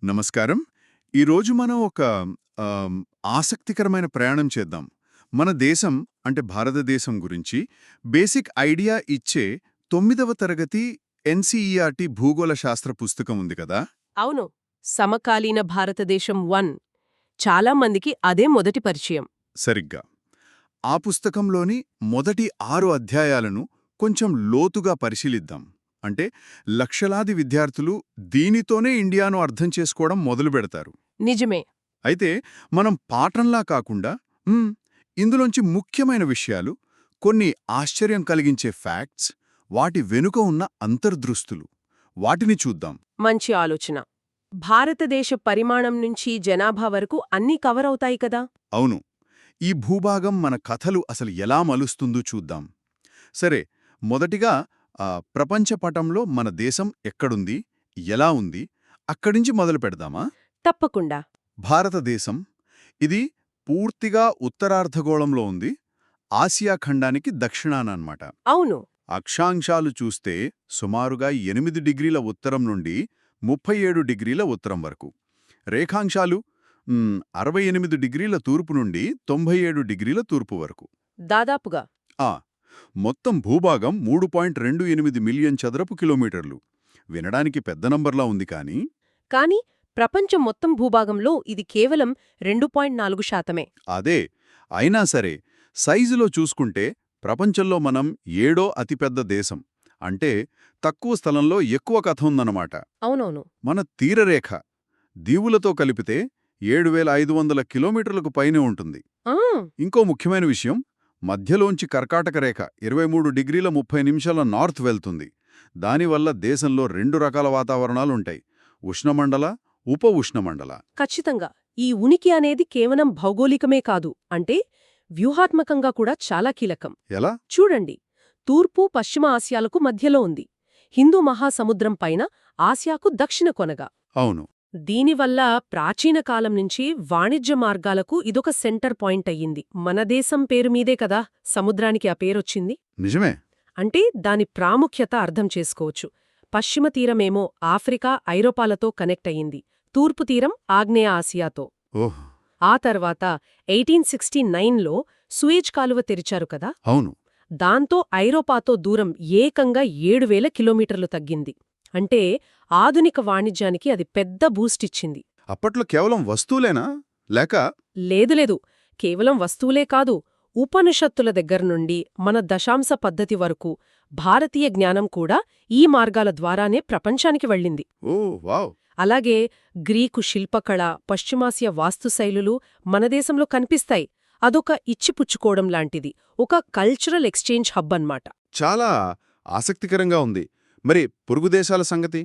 నమస్కారం. ఈరోజు మనం ఒక ఆమ్, ఆసక్తికరమైన ప్రయాణం చేద్దాం. మన దేశం అంటే భారతదేశం గురించి బేసిక్ ఐడియా ఇచ్చే 9వ తరగతి ఎన్సీఈఆర్టీ భూగోళ శాస్త్ర పుస్తకం ఉంది కదా. అవును. సమకాలీన భారతదేశం 1 చాలా మందికి అదే మొదటి పరిచయం. సరిగ్గా ఆ పుస్తకంలోని మొదటి 6 అధ్యాయాలను కొంచెం లోతుగా పరిశీలిద్దాం. అంటే లక్షలాది విద్యార్థులు దీనితోనే ఇండియాను అర్థం చేసుకోవడం మొదలుపెడతారు. నిజమే. అయితే మనం పాఠంలా కాకుండా ఇందులోంచి ముఖ్యమైన విషయాలు, కొన్ని ఆశ్చర్యం కలిగించే ఫ్యాక్ట్స్, వాటి వెనుక ఉన్న అంతర్దృష్టులు వాటిని చూద్దాం. మంచి ఆలోచన. భారతదేశ పరిమాణం నుంచి జనాభా వరకు అన్నీ కవర్ అవుతాయి కదా. అవును, ఈ భూభాగం మన కథలు అసలు ఎలా మలుస్తుందో చూద్దాం. సరే, మొదటిగా ప్రపంచ పటంలో మన దేశం ఎక్కడుంది, ఎలా ఉంది, అక్కడించి మొదలు పెడదామా? తప్పకుండా. భారతదేశం ఇది పూర్తిగా ఉత్తరార్ధగోళంలో ఉంది. ఆసియా ఖండానికి దక్షిణానన్నమాట. అవును. అక్షాంశాలు చూస్తే సుమారుగా 8 డిగ్రీల ఉత్తరం నుండి 37 డిగ్రీల ఉత్తరం వరకు, రేఖాంశాలు 68 డిగ్రీల తూర్పు నుండి 97 డిగ్రీల తూర్పు వరకు. దాదాపుగా. మొత్తం భూభాగం 3.28 మిలియన్ చదరపు కిలోమీటర్లు. వినడానికి పెద్ద నంబర్లా ఉంది కానీ ప్రపంచం మొత్తం భూభాగంలో ఇది కేవలం 2.4%. అదే అయినా సరే, సైజులో చూసుకుంటే ప్రపంచంలో మనం 7వ అతిపెద్ద దేశం. అంటే తక్కువ స్థలంలో ఎక్కువ కథ ఉందన్నమాట. అవునవును. మన తీరరేఖ దీవులతో కలిపితే 7500 కిలోమీటర్లకు పైనే ఉంటుంది. ఇంకో ముఖ్యమైన విషయం, మధ్యలోంచి కర్కాటక రేఖ 23 డిగ్రీల 30 నిమిషాల నార్త్ వెళ్తుంది. దానివల్ల దేశంలో 2 రకాల వాతావరణాలుంటాయి: ఉష్ణమండల, ఉప ఉష్ణమండల. ఖచ్చితంగా. ఈ ఉనికి అనేది కేవలం భౌగోళికమే కాదు, అంటే వ్యూహాత్మకంగా కూడా చాలా కీలకం. ఎలా? చూడండి, తూర్పు పశ్చిమ ఆసియాలకు మధ్యలో ఉంది. హిందూ మహాసముద్రం పైన ఆసియాకు దక్షిణ కొనగా. అవును. దీనివల్ల ప్రాచీన కాలం నుంచి వాణిజ్య మార్గాలకు ఇదొక సెంటర్ పాయింట్ అయ్యింది. మన దేశం పేరు మీదే కదా సముద్రానికి ఆ పేరొచ్చింది. నిజమే. అంటే దాని ప్రాముఖ్యత అర్థం చేసుకోవచ్చు. పశ్చిమ తీరమేమో ఆఫ్రికా, ఐరోపాలతో కనెక్ట్ అయ్యింది. తూర్పు తీరం ఆగ్నేయ ఆసియాతో. ఓహ్. ఆ తర్వాత 1869లో సూయేజ్ కాలువ తెరిచారు కదా. అవును. దాంతో ఐరోపాతో దూరం ఏకంగా 7000 కిలోమీటర్లు తగ్గింది. అంటే ఆధునిక వాణిజ్యానికి అది పెద్ద బూస్టిచ్చింది. అప్పట్లో కేవలం వస్తువులేనా, లేక? లేదు, కేవలం వస్తువులే కాదు. ఉపనిషత్తుల దగ్గర్నుండి మన దశాంశ పద్ధతి వరకు భారతీయ జ్ఞానం కూడా ఈ మార్గాల ద్వారానే ప్రపంచానికి వెళ్ళింది. ఓ వావ్. అలాగే గ్రీకు శిల్పకళ, పశ్చిమాసియా వాస్తుశైలులు మన దేశంలో కనిపిస్తాయి. అదొక ఇచ్చిపుచ్చుకోవడం లాంటిది, ఒక కల్చరల్ ఎక్స్చేంజ్ హబ్ అన్నమాట. చాలా ఆసక్తికరంగా ఉంది. మరి పొరుగు దేశాల సంగతి?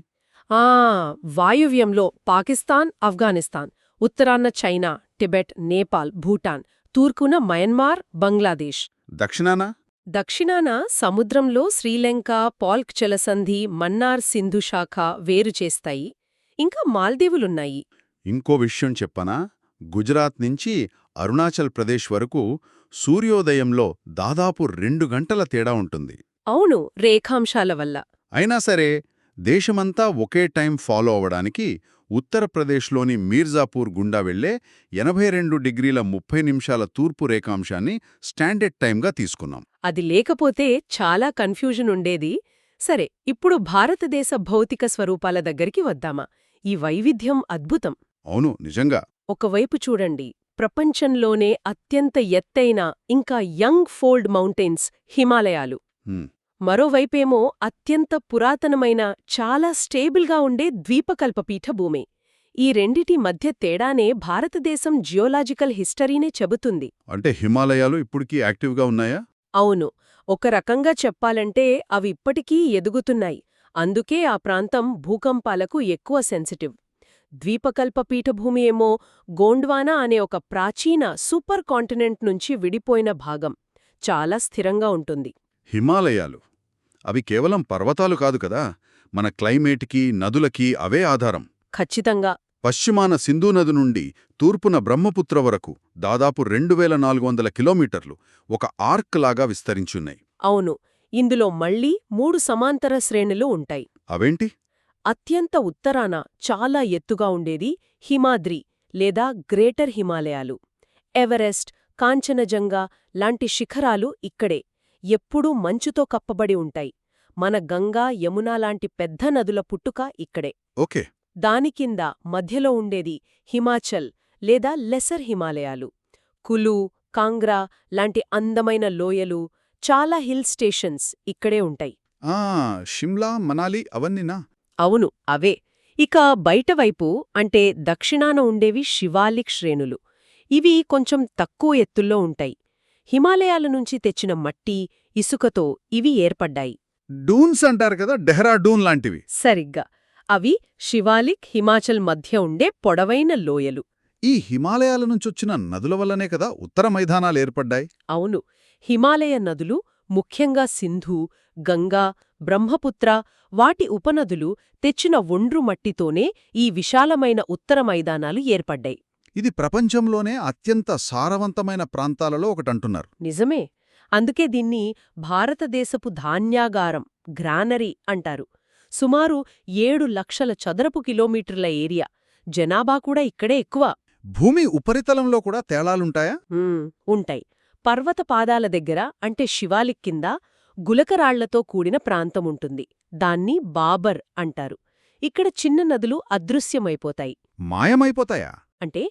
వాయువ్యంలో పాకిస్తాన్, ఆఫ్ఘనిస్తాన్, ఉత్తరాన చైనా, టిబెట్, నేపాల్, భూటాన్, తూర్పున మయన్మార్, బంగ్లాదేశ్. దక్షిణాన సముద్రంలో శ్రీలంక, పాల్క్ జలసంధి, మన్నార్ సింధు శాఖ వేరు చేస్తాయి. ఇంకా మాల్దీవులున్నాయి. ఇంకో విషయం చెప్పనా? గుజరాత్ నుంచి అరుణాచల్ ప్రదేశ్ వరకు సూర్యోదయంలో దాదాపు 2 గంటల తేడా ఉంటుంది. అవును, రేఖాంశాల వల్ల. అయినా సరే, దేశమంతా ఒకే టైం ఫాలో అవడానికి ఉత్తరప్రదేశ్లోని మీర్జాపూర్ గుండా వెళ్లే 82 డిగ్రీల 30 నిమిషాల తూర్పు రేఖాంశాన్ని స్టాండర్డ్ టైంగా తీసుకున్నాం. అది లేకపోతే చాలా కన్ఫ్యూజన్ ఉండేది. సరే, ఇప్పుడు భారతదేశ భౌతిక స్వరూపాల దగ్గరికి వద్దామా? ఈ వైవిధ్యం అద్భుతం. అవును, నిజంగా. ఒకవైపు చూడండి, ప్రపంచంలోనే అత్యంత ఎత్తైన ఇంకా యంగ్ ఫోల్డ్ మౌంటైన్స్ హిమాలయాలు. మరోవైపేమో అత్యంత పురాతనమైన, చాలా స్టేబుల్గా ఉండే ద్వీపకల్పపీఠ భూమి. ఈ రెండిటి మధ్య తేడానే భారతదేశం జియోలాజికల్ హిస్టరీనే చెబుతుంది. అంటే హిమాలయాలు ఇప్పటికీ యాక్టివ్గా ఉన్నాయా? అవును, ఒక రకంగా చెప్పాలంటే అవి ఇప్పటికీ ఎదుగుతున్నాయి. అందుకే ఆ ప్రాంతం భూకంపాలకు ఎక్కువ సెన్సిటివ్. ద్వీపకల్ప పీఠభూమి ఏమో గోండ్వానా అనే ఒక ప్రాచీన సూపర్ కాంటినెంట్ నుంచి విడిపోయిన భాగం. చాలా స్థిరంగా ఉంటుంది. హిమాలయాలు అవి కేవలం పర్వతాలు కాదు కదా, మన క్లైమేట్కి, నదులకి అవే ఆధారం. ఖచ్చితంగా. పశ్చిమాన సింధూ నది నుండి తూర్పున బ్రహ్మపుత్ర వరకు దాదాపు 2400 కిలోమీటర్లు ఒక ఆర్క్ లాగా విస్తరించున్నాయి. అవును, ఇందులో మళ్లీ 3 సమాంతర శ్రేణులు ఉంటాయి. అవేంటి? అత్యంత ఉత్తరాన చాలా ఎత్తుగా ఉండేది హిమాద్రి లేదా గ్రేటర్ హిమాలయాలు. ఎవరెస్ట్, కాంచనజంగా లాంటి శిఖరాలు ఇక్కడే ఎప్పుడూ మంచుతో కప్పబడి ఉంటాయి. మన గంగా, యమునా లాంటి పెద్ద నదుల పుట్టుక ఇక్కడే. ఓకే. దాని కింద మధ్యలో ఉండేది హిమాచల్ లేదా లెసర్ హిమాలయాలు. కులు, కాంగ్రా లాంటి అందమైన లోయలు, చాలా హిల్ స్టేషన్స్ ఇక్కడే ఉంటాయి. షిమ్లా, మనాలి అవన్నీనా? అవును, అవే. ఇక బయటవైపు అంటే దక్షిణాన ఉండేవి శివాలిక్ శ్రేణులు. ఇవి కొంచెం తక్కువ ఎత్తుల్లో ఉంటాయి. హిమాలయాల నుంచి తెచ్చిన మట్టి, ఇసుకతో ఇవి ఏర్పడ్డాయి. డూన్స్ అంటారు కదా, డెహ్రాడూన్ లాంటివి. సరిగ్గా. అవి శివాలిక్, హిమాచల్ మధ్య ఉండే పొడవైన లోయలు. ఈ హిమాలయాల నుంచొచ్చిన నదుల వల్లనే కదా ఉత్తర మైదానాలు ఏర్పడ్డాయి. అవును. హిమాలయ నదులు, ముఖ్యంగా సింధు, గంగా, బ్రహ్మపుత్ర, వాటి ఉపనదులు తెచ్చిన ఒండ్రు మట్టితోనే ఈ విశాలమైన ఉత్తర మైదానాలు ఏర్పడ్డాయి. ఇది ప్రపంచంలోనే అత్యంత సారవంతమైన ప్రాంతాలలో ఒకటంటున్నారు. నిజమే. అందుకే దీన్ని భారతదేశపు ధాన్యాగారం, గ్రానరీ అంటారు. సుమారు 7 లక్షల చదరపు కిలోమీటర్ల ఏరియా. జనాభా కూడా ఇక్కడే ఎక్కువ. భూమి ఉపరితలంలో కూడా తేడాలుంటాయా? ఉంటాయి. పర్వత పాదాల దగ్గర అంటే శివాలిక్ కింద గులకరాళ్లతో కూడిన ప్రాంతముంటుంది. దాన్ని బాబర్ అంటారు. ఇక్కడ చిన్న నదులు అదృశ్యమైపోతాయి. మాయమైపోతాయా? అంటే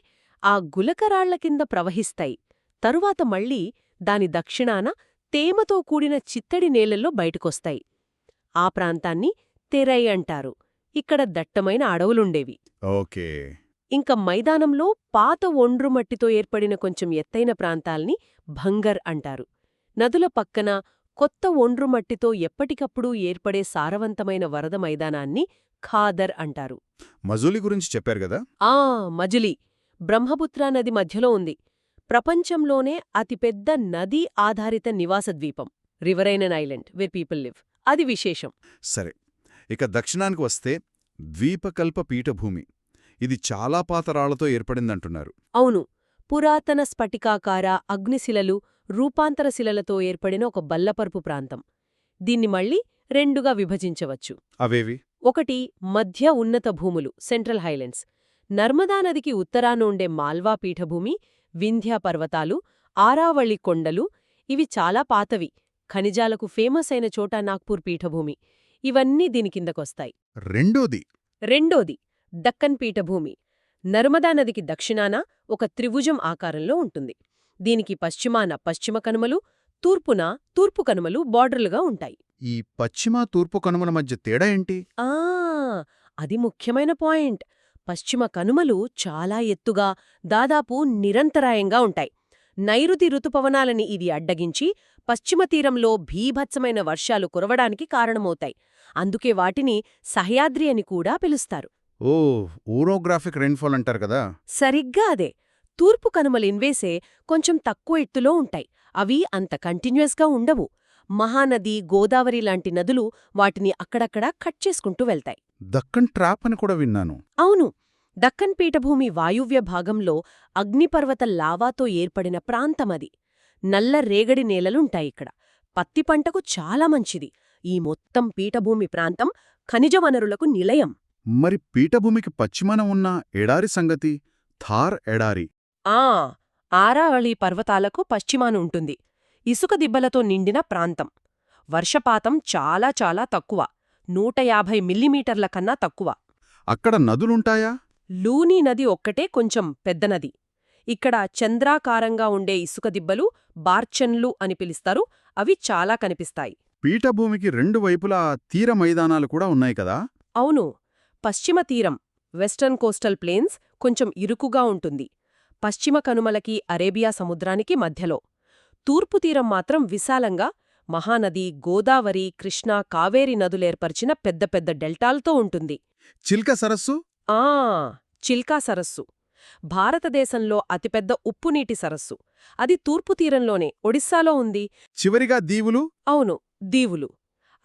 ఆ గులకరాళ్ల కింద ప్రవహిస్తాయి. తరువాత మళ్ళీ దాని దక్షిణాన తేమతో కూడిన చిత్తడి నేలల్లో బయటకొస్తాయి. ఆ ప్రాంతాన్ని తెరై అంటారు. ఇక్కడ దట్టమైన అడవులుండేవి. ఓకే. ఇంక మైదానంలో పాత ఒండ్రుమట్టితో ఏర్పడిన కొంచెం ఎత్తైన ప్రాంతాల్ని భంగర్ అంటారు. నదుల పక్కన కొత్త ఒండ్రుమట్టితో ఎప్పటికప్పుడు ఏర్పడే సారవంతమైన వరద మైదానాన్ని ఖాదర్ అంటారు. మజులి గురించి చెప్పారు గదా? మజిలీ బ్రహ్మపుత్రా నది మధ్యలో ఉంది. ప్రపంచంలోనే అతిపెద్ద నదీ ఆధారిత నివాస ద్వీపం. Riverine island where people live. అది విశేషం. సరే, ఇక దక్షిణానికి వస్తే ద్వీపకల్ప పీఠభూమి. ఇది చాలా పాత రాళ్లతో ఏర్పడిందంటున్నారు. అవును. పురాతన స్ఫటికాకార అగ్నిశిలలు, రూపాంతర శిలలతో ఏర్పడిన ఒక బల్లపరుపు ప్రాంతం. దీన్ని మళ్ళీ రెండుగా విభజించవచ్చు. అవేవి? ఒకటి మధ్య ఉన్నత భూములు, సెంట్రల్ హైలాండ్స్. నర్మదా నదికి ఉత్తరాన ఉండే మాల్వా పీఠభూమి, వింధ్యా పర్వతాలు, ఆరావళి కొండలు. ఇవి చాలా పాతవి. ఖనిజాలకు ఫేమస్ అయిన చోటా నాగ్పూర్ పీఠభూమి. ఇవన్నీ దీని కిందకొస్తాయి. రెండోది దక్కన్ పీఠభూమి. నర్మదా నదికి దక్షిణాన ఒక త్రిభుజం ఆకారంలో ఉంటుంది. దీనికి పశ్చిమాన పశ్చిమ కనుమలు, తూర్పున తూర్పు కనుమలు బార్డర్లుగా ఉంటాయి. ఈ పశ్చిమ తూర్పు కనుమల మధ్య తేడా ఏంటి? అది ముఖ్యమైన పాయింట్. పశ్చిమ కనుమలు చాలా ఎత్తుగా, దాదాపు నిరంతరాయంగా ఉంటాయి. నైరుతి ఋతుపవనాలని ఇది అడ్డగించి పశ్చిమ తీరంలో భీభత్సమైన వర్షాలు కురవడానికి కారణమవుతాయి. అందుకే వాటిని సహ్యాద్రి అని కూడా పిలుస్తారు. ఓరోగ్రాఫిక్ రెయిన్ఫాల్ అంటారు కదా. సరిగ్గా అదే. తూర్పు కనుమలు ఇన్వేసే కొంచెం తక్కువ ఎత్తులో ఉంటాయి. అవి అంత కంటిన్యూస్గా ఉండవు. మహానది, గోదావరి లాంటి నదులు వాటిని అక్కడక్కడా కట్ చేసుకుంటూ వెళ్తాయి. దక్కన్ ట్రాప్ అని కూడా విన్నాను. అవును. దక్కన్ పీఠభూమి వాయువ్య భాగంలో అగ్నిపర్వత లావాతో ఏర్పడిన ప్రాంతమది. నల్ల రేగడి నేలలుంటాయిక్కడ. పత్తి పంటకు చాలా మంచిది. ఈ మొత్తం పీఠభూమి ప్రాంతం ఖనిజ వనరులకు నిలయం. మరి పీఠభూమికి పశ్చిమాన ఉన్న ఎడారి సంగతి? థార్ ఎడారి. ఆరావళి పర్వతాలకు పశ్చిమాన ఉంటుంది. ఇసుక దిబ్బలతో నిండిన ప్రాంతం. వర్షపాతం చాలా చాలా తక్కువ. 150 మిల్లీమీటర్ల కన్నా తక్కువ. అక్కడ నదులుంటాయా? లూనీ నది ఒక్కటే కొంచెం పెద్ద నది. ఇక్కడ చంద్రాకారంగా ఉండే ఇసుక దిబ్బలు బార్చన్లు అని పిలుస్తారు. అవి చాలా కనిపిస్తాయి. పీఠభూమికి రెండు వైపులా తీర మైదానాలు కూడా ఉన్నాయి కదా? అవును. పశ్చిమ తీరం, వెస్టర్న్ కోస్టల్ ప్లేన్స్, కొంచెం ఇరుకుగా ఉంటుంది. పశ్చిమ కనుమలకి అరేబియా సముద్రానికి మధ్యలో. తూర్పు తీరం మాత్రం విశాలంగా మహానది, గోదావరి, కృష్ణా, కావేరి నదులేర్పరిచిన పెద్ద పెద్ద డెల్టాల్తో ఉంటుంది. చిల్క సరస్సు? చిల్కా సరస్సు భారతదేశంలో అతిపెద్ద ఉప్పునీటి సరస్సు. అది తూర్పు తీరంలోనే, ఒడిస్సాలో ఉంది. చివరిగా దీవులు? అవును, దీవులు.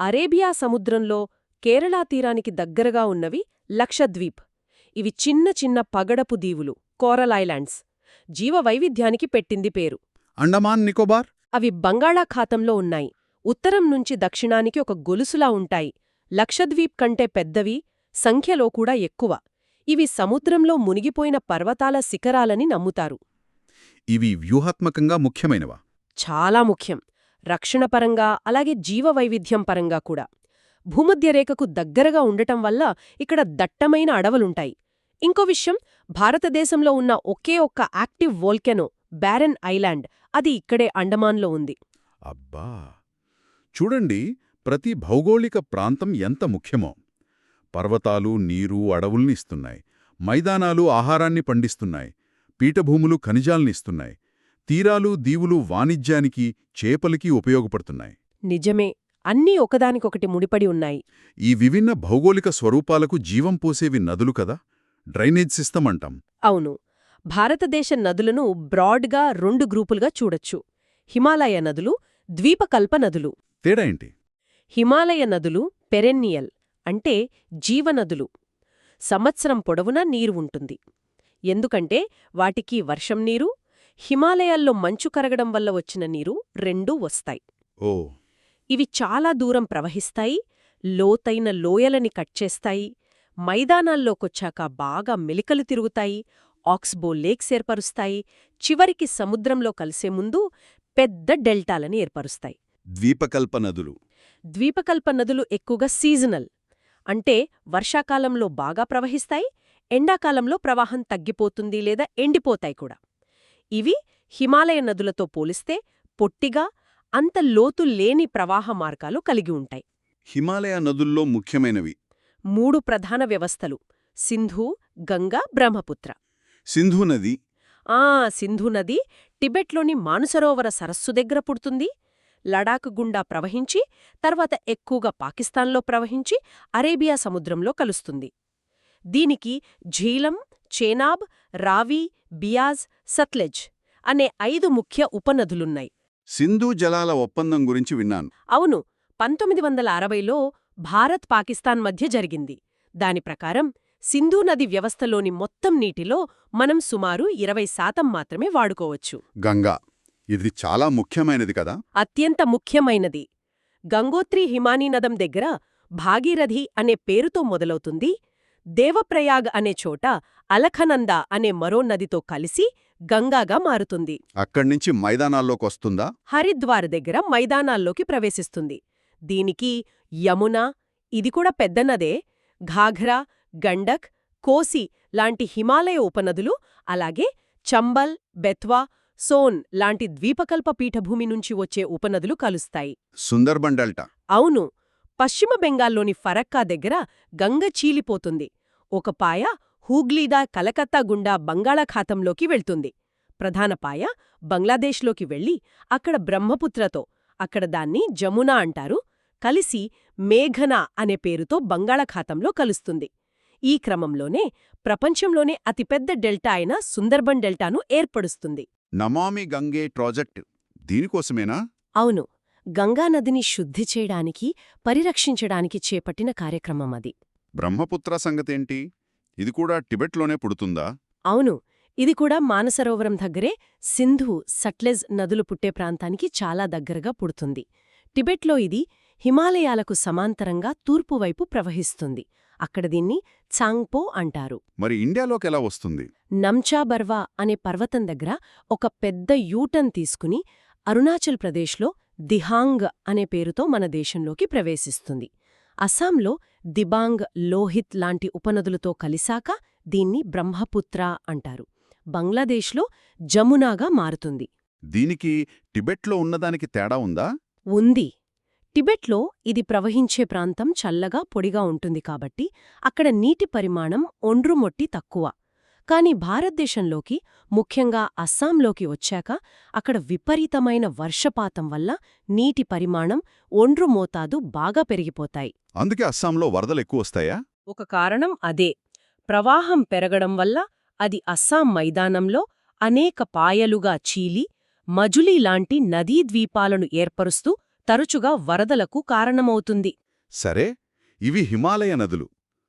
అరేబియా సముద్రంలో కేరళా తీరానికి దగ్గరగా ఉన్నవి లక్షద్వీప్. ఇవి చిన్న చిన్న పగడపు దీవులు, కోరల్ ఐలాండ్స్. జీవవైవిధ్యానికి పెట్టింది పేరు. అండమాన్ నికోబార్? అవి బంగాళాఖాతంలో ఉన్నాయి. ఉత్తరం నుంచి దక్షిణానికి ఒక గొలుసులా ఉంటాయి. లక్షద్వీప్ కంటే పెద్దవి, సంఖ్యలో కూడా ఎక్కువ. ఇవి సముద్రంలో మునిగిపోయిన పర్వతాల శిఖరాలని నమ్ముతారు. ఇవి వ్యూహాత్మకంగా ముఖ్యమైనవా? చాలా ముఖ్యం. రక్షణపరంగా అలాగే జీవవైవిధ్యం పరంగా కూడా. భూమధ్యరేఖకు దగ్గరగా ఉండటం వల్ల ఇక్కడ దట్టమైన అడవులుంటాయి. ఇంకో విషయం, భారతదేశంలో ఉన్న ఒకే ఒక్క యాక్టివ్ వోల్కెనో బ్యారెన్ ఐలాండ్, అది ఇక్కడే అండమాన్లో ఉంది. అబ్బా! చూడండి, ప్రతి భౌగోళిక ప్రాంతం ఎంత ముఖ్యమో. పర్వతాలు నీరు అడవుల్నిస్తున్నాయి, మైదానాలు ఆహారాన్ని పండిస్తున్నాయి, పీఠభూములు ఖనిజాల్నిస్తున్నాయి, తీరాలు దీవులు వాణిజ్యానికి చేపలకి ఉపయోగపడుతున్నాయి. నిజమే, అన్నీ ఒకదానికొకటి ముడిపడి ఉన్నాయి. ఈ విభిన్న భౌగోళిక స్వరూపాలకు జీవం పోసేవి నదులు కదా, డ్రైనేజ్ సిస్టమ్ అంటాం. అవును. భారతదేశ నదులను బ్రాడ్గా 2 గ్రూపులుగా చూడొచ్చు. హిమాలయ నదులు, ద్వీపకల్ప నదులు. తేడా ఏంటి? హిమాలయ నదులు పెరెన్నియల్, అంటే జీవనదులు. సంవత్సరం పొడవునా నీరు ఉంటుంది. ఎందుకంటే వాటికి వర్షం నీరు, హిమాలయాల్లో మంచు కరగడం వల్ల వచ్చిన నీరు రెండూ వస్తాయి. ఓ. ఇవి చాలా దూరం ప్రవహిస్తాయి, లోతైన లోయలని కట్ చేస్తాయి, మైదానాల్లోకొచ్చాక బాగా మెలికలు తిరుగుతాయి, ఆక్స్బో లేక్స్ ఏర్పరుస్తాయి, చివరికి సముద్రంలో కలిసే ముందు పెద్ద డెల్టాలని ఏర్పరుస్తాయి. ద్వీపకల్ప నదులు. ద్వీపకల్ప నదులు ఎక్కువగా సీజనల్, అంటే వర్షాకాలంలో బాగా ప్రవహిస్తాయి, ఎండాకాలంలో ప్రవాహం తగ్గిపోతుంది లేదా ఎండిపోతాయి కూడా. ఇవి హిమాలయ నదులతో పోలిస్తే పొట్టిగా, అంత లోతు లేని ప్రవాహ మార్గాలు కలిగి ఉంటాయి. హిమాలయ నదుల్లో ముఖ్యమైనవి 3 ప్రధాన వ్యవస్థలు: సింధు, గంగా, బ్రహ్మపుత్ర. సింధు నది. సింధు నది టిబెట్లోని మానసరోవర సరస్సు దగ్గర పుడుతుంది. లడాక్ గుండా ప్రవహించి, తర్వాత ఎక్కువగా పాకిస్తాన్లో ప్రవహించి అరేబియా సముద్రంలో కలుస్తుంది. దీనికి ఝీలం, చేనాబ్, రావి, బియాజ్, సత్లెజ్ అనే 5 ముఖ్య ఉపనదులున్నాయి. సింధు జలాల ఒప్పందం గురించి విన్నాను. అవును, 1960లో భారత్ పాకిస్తాన్ మధ్య జరిగింది. దాని ప్రకారం సింధు నది వ్యవస్థలోని మొత్తం నీటిలో మనం సుమారు 20% మాత్రమే వాడుకోవచ్చు. గంగా, ఇది చాలా ముఖ్యమైనది కదా? అత్యంత ముఖ్యమైనది. గంగోత్రి హిమానీ నదం దగ్గర భాగీరథి అనే పేరుతో మొదలవుతుంది. దేవప్రయాగ్ అనే చోట అలఖనంద అనే మరో నదితో కలిసి గంగాగా మారుతుంది. అక్కడ్నించి మైదానాల్లోకొస్తుందా? హరిద్వార్ దగ్గర మైదానాల్లోకి ప్రవేశిస్తుంది. దీనికి యమున, ఇది కూడా పెద్ద నదే, ఘాఘ్రా, గండక్, కోసి లాంటి హిమాలయ ఉపనదులు, అలాగే చంబల్, బెత్వా, సోన్ లాంటి ద్వీపకల్ప పీఠభూమి నుంచి వచ్చే ఉపనదులు కలుస్తాయి. సుందర్బన్ డెల్టా. అవును, పశ్చిమ బెంగాల్లోని ఫరక్కా దగ్గర గంగ చీలిపోతుంది. ఒక పాయ హూగ్లీదా కలకత్తా గుండా బంగాళాఖాతంలోకి వెళ్తుంది. ప్రధాన పాయ బంగ్లాదేశ్లోకి వెళ్ళి అక్కడ బ్రహ్మపుత్రతో, అక్కడ దాన్ని జమునా అంటారు, కలిసి మేఘనా అనే పేరుతో బంగాళాఖాతంలో కలుస్తుంది. ఈ క్రమంలోనే ప్రపంచంలోనే అతిపెద్ద డెల్టా అయిన సుందర్బన్ డెల్టాను ఏర్పడుస్తుంది. నమామి గంగే ప్రాజెక్ట్ దీనికోసమేనా? అవును, గంగానదిని శుద్ధి చేయడానికి, పరిరక్షించడానికి చేపట్టిన కార్యక్రమం అది. బ్రహ్మపుత్ర సంగతేంటి? ఇది కూడా టిబెట్లోనే పుడుతుందా? అవును, ఇది కూడా మానసరోవరం దగ్గరే సింధు, సట్లెజ్ నదులు పుట్టే ప్రాంతానికి చాలా దగ్గరగా పుడుతుంది. టిబెట్లో ఇది హిమాలయాలకు సమాంతరంగా తూర్పువైపు ప్రవహిస్తుంది. అక్కడ దీన్ని చాంగ్పో అంటారు. మరి ఇండియాలోకెలా వస్తుంది? నంచా బర్వా అనే పర్వతం దగ్గర ఒక పెద్ద యూటర్న్ తీసుకుని అరుణాచల్ ప్రదేశ్లో దిహాంగ్ అనే పేరుతో మన దేశంలోకి ప్రవేశిస్తుంది. అస్సాంలో దిబాంగ్, లోహిత్ లాంటి ఉపనదులతో కలిసాక దీన్ని బ్రహ్మపుత్ర అంటారు. బంగ్లాదేశ్లో జమునాగా మారుతుంది. దీనికి టిబెట్లో ఉన్నదానికి తేడా ఉందా? ఉంది. టిబెట్లో ఇది ప్రవహించే ప్రాంతం చల్లగా పొడిగా ఉంటుంది కాబట్టి అక్కడ నీటి పరిమాణం ఒండ్రుమొట్టి తక్కువ. కాని భారతదేశంలోకి, ముఖ్యంగా అస్సాంలోకి వచ్చాక అక్కడ విపరీతమైన వర్షపాతం వల్ల నీటి పరిమాణం, ఒండ్రు మోతాదు బాగా పెరిగిపోతాయి. అందుకే అస్సాంలో వరదలెక్కువొస్తాయా? ఒక కారణం అదే. ప్రవాహం పెరగడం వల్ల అది అస్సాం మైదానంలో అనేక పాయలుగా చీలి, మజులీ లాంటి నదీద్వీపాలను ఏర్పరుస్తూ తరచుగా వరదలకు కారణమవుతుంది. సరే, ఇవి హిమాలయ నదులు.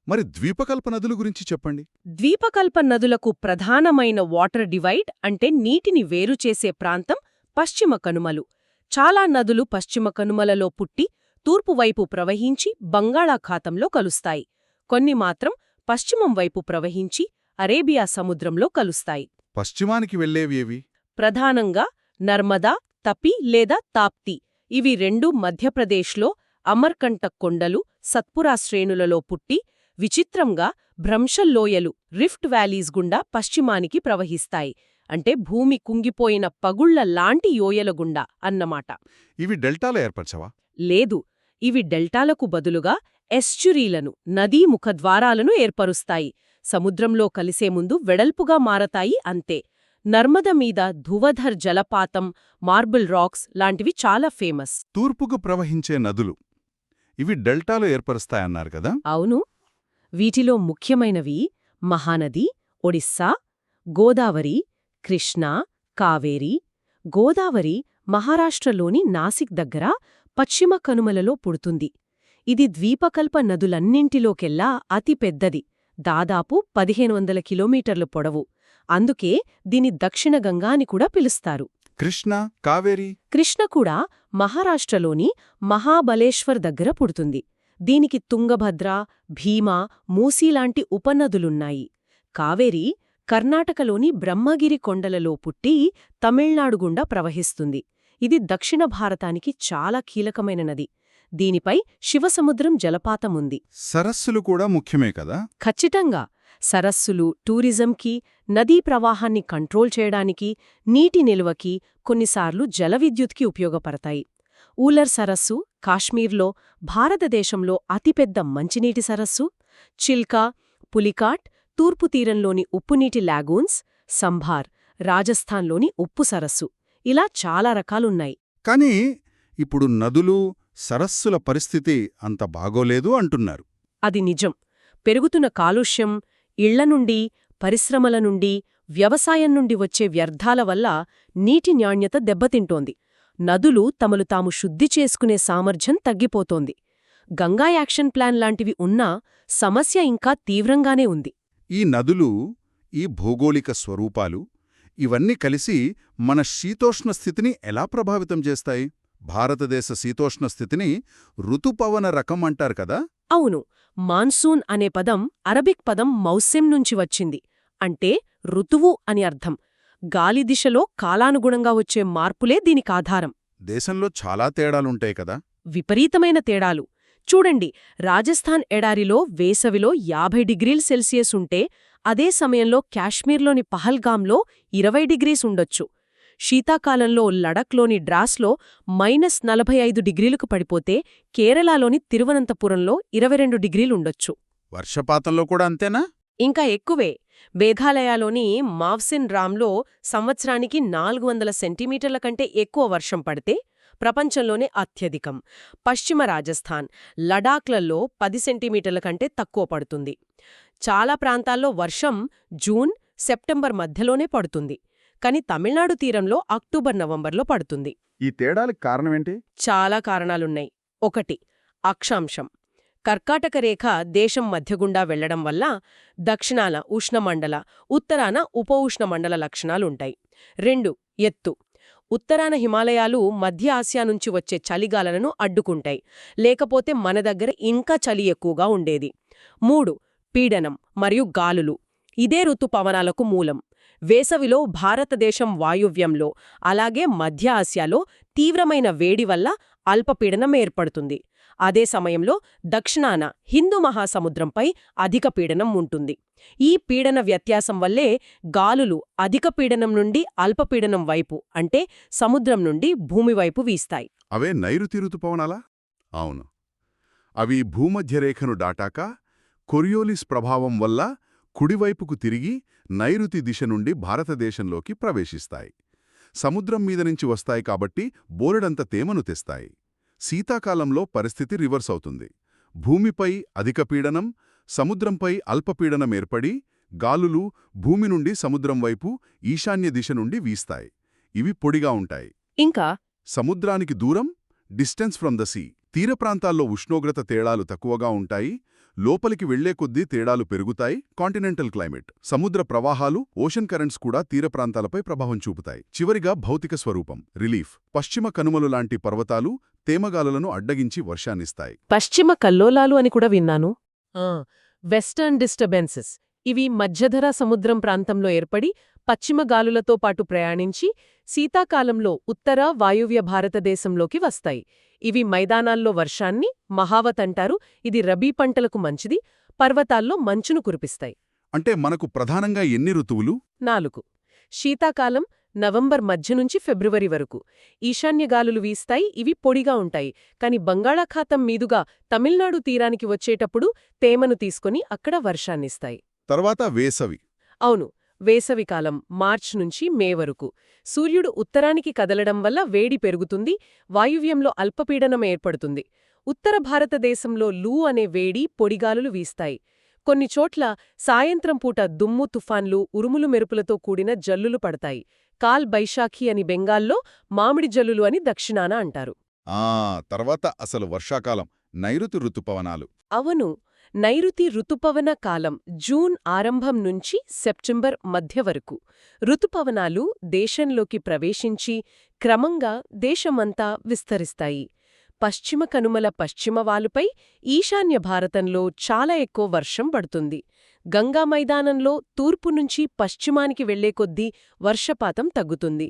మరి ద్వీపకల్ప నదుల గురించి చెప్పండి. ద్వీపకల్ప నదులకు ప్రధానమైన వాటర్ డివైడ్, అంటే నీటిని వేరుచేసే ప్రాంతం, పశ్చిమ కనుమలు. చాలా నదులు పశ్చిమ కనుమలలో పుట్టి తూర్పువైపు ప్రవహించి బంగాళాఖాతంలో కలుస్తాయి. కొన్ని మాత్రం పశ్చిమం వైపు ప్రవహించి అరేబియా సముద్రంలో కలుస్తాయి. పశ్చిమానికి వెళ్లేవి ఏవి? ప్రధానంగా నర్మదా, తపి లేదా తాప్తి ఇవి రెండూ మధ్యప్రదేశ్లో అమర్కంటక్ కొండలు, సత్పురా శ్రేణులలో పుట్టి విచిత్రంగా భ్రంశల్లోయలు రిఫ్ట్ వ్యాలీస్ గుండా పశ్చిమానికి ప్రవహిస్తాయి. అంటే భూమి కుంగిపోయిన పగుళ్ల లాంటి యోయల గుండా అన్నమాట. ఇవి డెల్టాలు ఏర్పరచవా? లేదు, ఇవి డెల్టాలకు బదులుగా ఎస్చురీలను, నదీ ముఖద్వారాలను ఏర్పరుస్తాయి. సముద్రంలో కలిసే ముందు వెడల్పుగా మారతాయి అంతే. నర్మద మీద ధువధర్ జలపాతం, మార్బుల్ రాక్స్ లాంటివి చాలా ఫేమస్. తూర్పుకు ప్రవహించే నదులు ఇవి డెల్టాలు ఏర్పరుస్తాయన్నారు కదా? అవును. వీటిలో ముఖ్యమైనవి మహానది, ఒడిస్సా, గోదావరి, కృష్ణా, కావేరి. గోదావరి మహారాష్ట్రలోని నాసిక్ దగ్గర పశ్చిమ కనుమలలో పుడుతుంది. ఇది ద్వీపకల్ప నదులన్నింటిలోకెల్లా అతిపెద్దది, దాదాపు 1500 కిలోమీటర్లు పొడవు. అందుకే దీని దక్షిణ గంగా అని కూడా పిలుస్తారు. కృష్ణ, కావేరి. కృష్ణ కూడా మహారాష్ట్రలోని మహాబలేశ్వర్ దగ్గర పుడుతుంది. దీనికి తుంగభద్ర, భీమా, మూసీలాంటి ఉపనదులున్నాయి. కావేరి కర్ణాటకలోని బ్రహ్మగిరి కొండలలో పుట్టి తమిళనాడు గుండా ప్రవహిస్తుంది. ఇది దక్షిణ భారతానికి చాలా కీలకమైన నది. దీనిపై శివసముద్రం జలపాతముంది. సరస్సులు కూడా ముఖ్యమే కదా? ఖచ్చితంగా. సరస్సులు టూరిజంకి, నదీ ప్రవాహాన్ని కంట్రోల్ చేయడానికి, నీటి నిల్వకి, కొన్నిసార్లు జలవిద్యుత్కి ఉపయోగపడతాయి. ఊలర్ సరస్సు కాశ్మీర్లో, భారతదేశంలో అతిపెద్ద మంచినీటి సరస్సు. చిల్కా, పులికాట్ తూర్పు తీరంలోని ఉప్పునీటి లాగూన్స్. సంభార్ రాజస్థాన్లోని ఉప్పు సరస్సు. ఇలా చాలా రకాలున్నాయి. కానీ ఇప్పుడు నదులు, సరస్సుల పరిస్థితి అంత బాగోలేదు అంటున్నారు. అది నిజం. పెరుగుతున్న కాలుష్యం, ఇళ్ల నుండి, పరిశ్రమల నుండి, వ్యవసాయం నుండి వచ్చే వ్యర్థాల వల్ల నీటి నాణ్యత దెబ్బతింటోంది. నదులు తమలు తాము శుద్ధి చేసుకునే సామర్థ్యం తగ్గిపోతోంది. గంగా యాక్షన్ ప్లాన్ లాంటివి ఉన్నా సమస్య ఇంకా తీవ్రంగానే ఉంది. ఈ నదులు, ఈ భౌగోళిక స్వరూపాలు ఇవన్నీ కలిసి మన శీతోష్ణ స్థితిని ఎలా ప్రభావితం చేస్తాయి? భారతదేశ శీతోష్ణ స్థితిని ఋతుపవన రకం అంటారు కదా? అవును. మాన్సూన్ అనే పదం అరబిక్ పదం మౌసిమ్ నుంచి వచ్చింది. అంటే ఋతువు అని అర్థం. గాలి దిశలో కాలానుగుణంగా వచ్చే మార్పులే దీనికాధారం. దేశంలో చాలా తేడాలుంటాయి కదా? విపరీతమైన తేడాలు. చూడండి, రాజస్థాన్ ఎడారిలో వేసవిలో 50 డిగ్రీల సెల్సియస్ ఉంటే అదే సమయంలో కాశ్మీర్లోని పహల్గాంలో 20 డిగ్రీస్ ఉండొచ్చు. శీతాకాలంలో లడఖ్లోని డ్రాస్లో -45 డిగ్రీలకు పడిపోతే కేరళలోని తిరువనంతపురంలో 22 డిగ్రీలుండొచ్చు. వర్షపాతంలో కూడా అంతేనా? ఇంకా ఎక్కువే. మేఘాలయలోని మావ్సిన్ రామ్లో సంవత్సరానికి 400 సెంటీమీటర్ల కంటే ఎక్కువ వర్షం పడితే ప్రపంచంలోనే అత్యధికం. పశ్చిమ రాజస్థాన్, లడాఖ్లలో 10 సెంటీమీటర్ల కంటే తక్కువ పడుతుంది. చాలా ప్రాంతాల్లో వర్షం జూన్, సెప్టెంబర్ మధ్యలోనే పడుతుంది. కాని తమిళనాడు తీరంలో అక్టోబర్, నవంబర్లో పడుతుంది. ఈ తేడాలకు కారణమేంటి? చాలా కారణాలున్నాయి. 1. అక్షాంశం. కర్కాటక రేఖ దేశం మధ్యగుండా వెళ్లడం వల్ల దక్షిణాన ఉష్ణమండల, ఉత్తరాన ఉపఉష్ణమండల లక్షణాలుంటాయి. 2. ఎత్తు. ఉత్తరాన హిమాలయాలు మధ్య ఆసియా నుంచి వచ్చే చలిగాలను అడ్డుకుంటాయి. లేకపోతే మన దగ్గర ఇంకా చలి ఎక్కువగా ఉండేది. 3. పీడనం మరియు గాలులు. ఇదే ఋతుపవనాలకు మూలం. వేసవిలో భారతదేశం వాయువ్యంలో, అలాగే మధ్య ఆసియాలో తీవ్రమైన వేడి వల్ల అల్పపీడనం ఏర్పడుతుంది. అదే సమయంలో దక్షిణాన హిందూ మహాసముద్రంపై అధిక పీడనం ఉంటుంది. ఈ పీడన వ్యత్యాసం వల్లే గాలులు అధిక పీడనం నుండి అల్పపీడనం వైపు, అంటే సముద్రం నుండి భూమి వైపు వీస్తాయి. అవే నైరుతి ఋతుపవనాలా? అవును. అవి భూమధ్యరేఖను దాటాక కొరియోలిస్ ప్రభావం వల్ల కుడివైపుకు తిరిగి నైరుతి దిశ నుండి భారతదేశంలోకి ప్రవేశిస్తాయి. సముద్రం మీద నుంచి వస్తాయి కాబట్టి బోలెడంత తేమను తెస్తాయి. శీతాకాలంలో పరిస్థితి రివర్స్ అవుతుంది. భూమిపై అధిక పీడనం, సముద్రంపై అల్పపీడనం ఏర్పడి గాలులు భూమి నుండి సముద్రం వైపు ఈశాన్య దిశ నుండి వీస్తాయి. ఇవి పొడిగా ఉంటాయి. ఇంకా సముద్రానికి దూరం, డిస్టెన్స్ ఫ్రమ్ ద సీ. తీర ప్రాంతాల్లో ఉష్ణోగ్రత తేడాలు తక్కువగా ఉంటాయి. లోపలికి వెళ్లే కొద్దీ తేడాలు పెరుగుతాయి. కాంటినెంటల్ క్లైమేట్, సముద్ర ప్రవాహాలు, ఓషన్ కరెంట్స్ కూడా తీర ప్రాంతాలపై ప్రభావం చూపుతాయి. చివరిగా భౌతిక స్వరూపం, రిలీఫ్. పశ్చిమ కనుమలు లాంటి పర్వతాలు తేమగాలులను అడ్డగించి వర్షాన్నిస్తాయి. పశ్చిమ కల్లోలాలు అని కూడా విన్నాను. వెస్టర్న్ డిస్టర్బెన్సెస్ ఇవి మధ్యధరా సముద్రం ప్రాంతంలో ఏర్పడి పశ్చిమ గాలులతో పాటు ప్రయాణించి శీతాకాలంలో ఉత్తర వాయువ్య భారతదేశంలోకి వస్తాయి. ఇవి మైదానాల్లో వర్షాన్ని మహావత్ అంటారు. ఇది రబీ పంటలకు మంచిది. పర్వతాల్లో మంచును కురిపిస్తాయి. అంటే మనకు ప్రధానంగా ఎన్ని ఋతువులు? 4. శీతాకాలం నవంబర్ మధ్య నుంచి ఫిబ్రవరి వరకు. ఈశాన్య గాలులు వీస్తాయి. ఇవి పొడిగా ఉంటాయి. కాని బంగాళాఖాతం మీదుగా తమిళనాడు తీరానికి వచ్చేటప్పుడు తేమను తీసుకొని అక్కడ వర్షాన్నిస్తాయి. తర్వాత వేసవి. అవును, వేసవికాలం మార్చ్ నుంచి మే వరకు. సూర్యుడు ఉత్తరానికి కదలడం వల్ల వేడి పెరుగుతుంది. వాయువ్యంలో అల్పపీడనం ఏర్పడుతుంది. ఉత్తర భారతదేశంలో లూ అనే వేడి పొడిగాలులు వీస్తాయి. కొన్ని చోట్ల సాయంత్రం పూట దుమ్ము తుఫాన్లు ఉరుములు మెరుపులతో కూడిన జల్లులు పడతాయి. కాల్ బైశాఖి అని బెంగాల్లో, మామిడి జల్లులు అని దక్షిణాన అంటారు. తర్వాత అసలు వర్షాకాలం, నైరుతి ఋతుపవనాలు. అవును, నైరుతి ఋతుపవన కాలం జూన్ ఆరంభం నుంచి సెప్టెంబర్ మధ్య వరకు. ఋతుపవనాలు దేశంలోకి ప్రవేశించి క్రమంగా దేశమంతా విస్తరిస్తాయి. పశ్చిమ కనుమల పశ్చిమ వాలుపై ఈశాన్య భారతంలో చాలా ఎక్కువ వర్షం పడుతుంది. గంగా మైదానంలో తూర్పు నుంచి పశ్చిమానికి వెళ్లే కొద్దీ వర్షపాతం తగ్గుతుంది.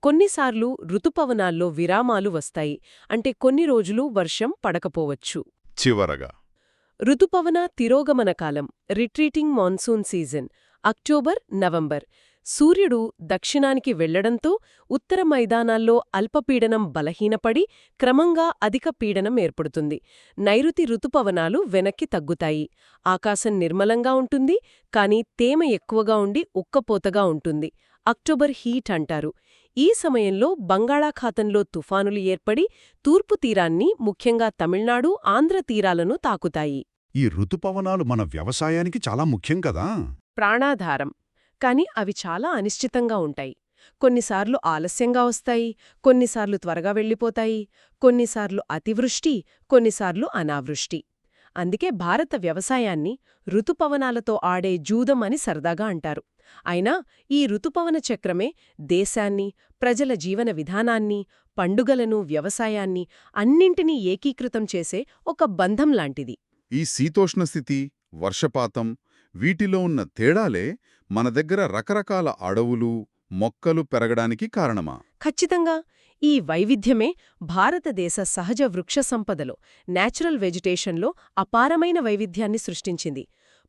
కొన్నిసార్లు ఋతుపవనాల్లో విరామాలు వస్తాయి. అంటే కొన్ని రోజులు వర్షం పడకపోవచ్చు. చివరగా ఋతుపవన తిరోగమన కాలం retreating monsoon season October November. సూర్యుడు దక్షిణానికి వెళ్లడంతో ఉత్తర మైదానాల్లో అల్పపీడనం బలహీనపడి క్రమంగా అధిక పీడనం ఏర్పడుతుంది. నైరుతి ఋతుపవనాలు వెనక్కి తగ్గుతాయి. ఆకాశం నిర్మలంగా ఉంటుంది. కాని తేమ ఎక్కువగా ఉండి ఉక్కపోతగా ఉంటుంది. అక్టోబర్ హీట్ అంటారు. ఈ సమయంలో బంగాళాఖాతంలో తుఫానులు ఏర్పడి తూర్పు తీరాన్ని, ముఖ్యంగా తమిళనాడు, ఆంధ్ర తీరాలను తాకుతాయి. ఈ ఋతుపవనాలు మన వ్యవసాయానికి చాలా ముఖ్యం కదా. ప్రాణాధారం. కాని అవి చాలా అనిశ్చితంగా ఉంటాయి. కొన్నిసార్లు ఆలస్యంగా వస్తాయి, కొన్నిసార్లు త్వరగా వెళ్ళిపోతాయి, కొన్నిసార్లు అతివృష్టి, కొన్నిసార్లు అనావృష్టి. అందుకే భారత వ్యవసాయాన్ని ఋతుపవనాలతో ఆడే జూదం అని సరదాగా అంటారు. అయినా ఈ ఋతుపవన చక్రమే దేశాన్ని, ప్రజల జీవన విధానాన్ని, పండుగలను, వ్యవసాయాన్ని అన్నింటినీ ఏకీకృతం చేసే ఒక బంధం లాంటిది. ఈ శీతోష్ణస్థితి, వర్షపాతం, వీటిలో ఉన్న తేడాలే మన దగ్గర రకరకాల అడవులు, మొక్కలు పెరగడానికి కారణమా? ఖచ్చితంగా. ఈ వైవిధ్యమే భారతదేశ సహజ వృక్ష సంపదలో, నేచురల్ వెజిటేషన్లో అపారమైన వైవిధ్యాన్ని సృష్టించింది.